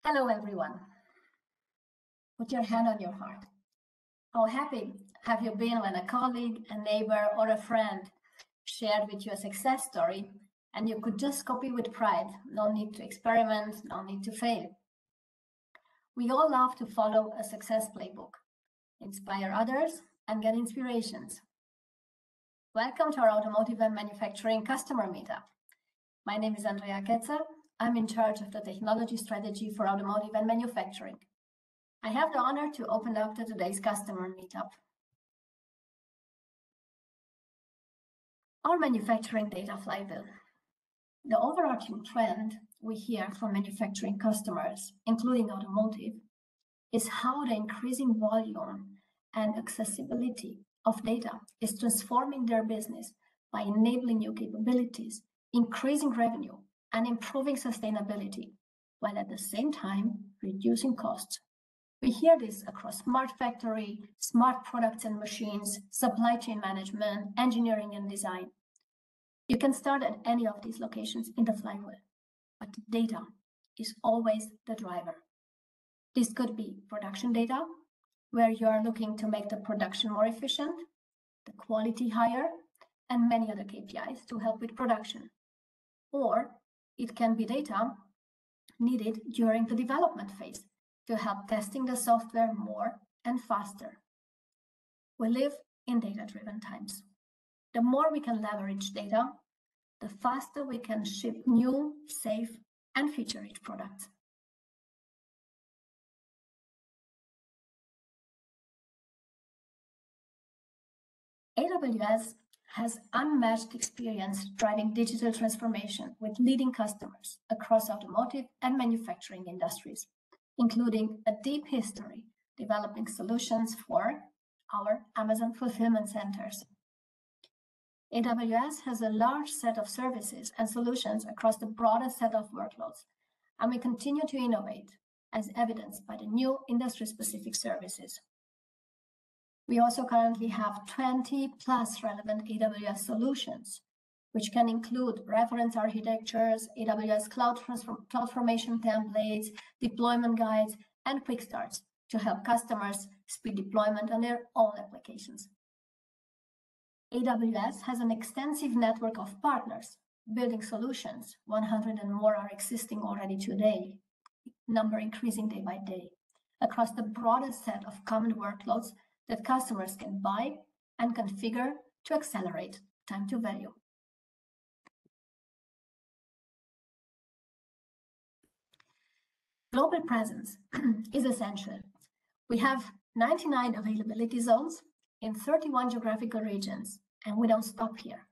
Hello, everyone. Put your hand on your heart. How happy have you been when a colleague, a neighbor, or a friend shared with you a success story and you could just copy with pride? No need to experiment, no need to fail. We all love to follow a success playbook, inspire others, and get inspirations. Welcome to our Automotive and Manufacturing Customer Meetup. My name is Andrea Ketzer. I'm in charge of the technology strategy for automotive and manufacturing. I have the honor to open up to today's customer meetup. Our manufacturing data flywheel. The overarching trend we hear from manufacturing customers, including automotive, is how the increasing volume and accessibility of data is transforming their business by enabling new capabilities, increasing revenue, and improving sustainability, while at the same time reducing costs. We hear this across smart factory, smart products and machines, supply chain management, engineering and design. You can start at any of these locations in the flywheel, but data is always the driver. This could be production data, where you are looking to make the production more efficient, the quality higher, and many other KPIs to help with production. Or it can be data needed during the development phase to help testing the software more and faster. We live in data-driven times. The more we can leverage data, the faster we can ship new, safe, and feature-rich products. AWS has unmatched experience driving digital transformation with leading customers across automotive and manufacturing industries, including a deep history developing solutions for our Amazon fulfillment centers. AWS has a large set of services and solutions across the broadest set of workloads, and we continue to innovate, as evidenced by the new industry-specific services. We also currently have 20 plus relevant AWS solutions, which can include reference architectures, AWS CloudFormation templates, deployment guides, and quick starts to help customers speed deployment on their own applications. AWS has an extensive network of partners building solutions. 100 and more are existing already today, number increasing day by day, across the broadest set of common workloads that customers can buy and configure to accelerate time to value. Global presence is essential. We have 99 availability zones in 31 geographical regions, and we don't stop here.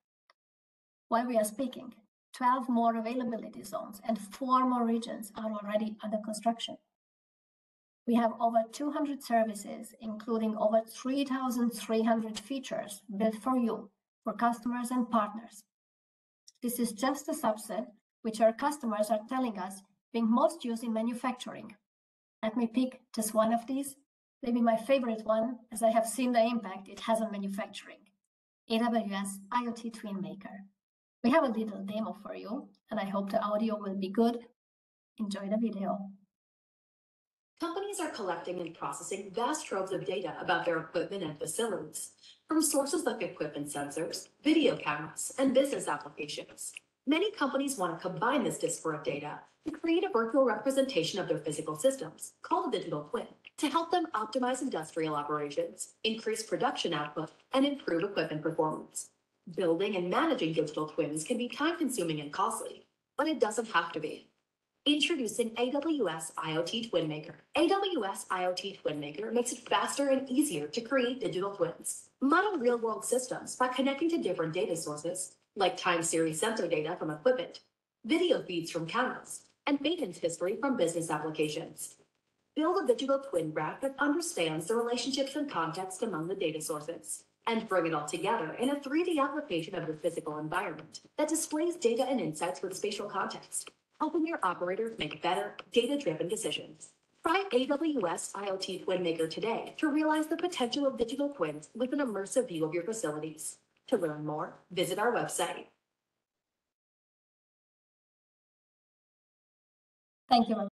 While we are speaking, 12 more availability zones and 4 more regions are already under construction. We have over 200 services, including over 3,300 features built for you, for customers and partners. This is just a subset which our customers are telling us being most used in manufacturing. Let me pick just one of these, maybe my favorite one, as I have seen the impact it has on manufacturing. AWS IoT Twin Maker. We have a little demo for you, and I hope the audio will be good. Enjoy the video. Companies are collecting and processing vast troves of data about their equipment and facilities, from sources like equipment sensors, video cameras, and business applications. Many companies want to combine this disparate data to create a virtual representation of their physical systems, called a digital twin, to help them optimize industrial operations, increase production output, and improve equipment performance. Building and managing digital twins can be time-consuming and costly, but it doesn't have to be. Introducing AWS IoT Twin Maker. AWS IoT Twin Maker makes it faster and easier to create digital twins. Model real-world systems by connecting to different data sources, like time series sensor data from equipment, video feeds from cameras, and maintenance history from business applications. Build a digital twin graph that understands the relationships and context among the data sources, and bring it all together in a 3D application of the physical environment that displays data and insights with spatial context, helping your operators make better, data-driven decisions. Try AWS IoT Twin Maker today to realize the potential of digital twins with an immersive view of your facilities. To learn more, visit our website. Thank you.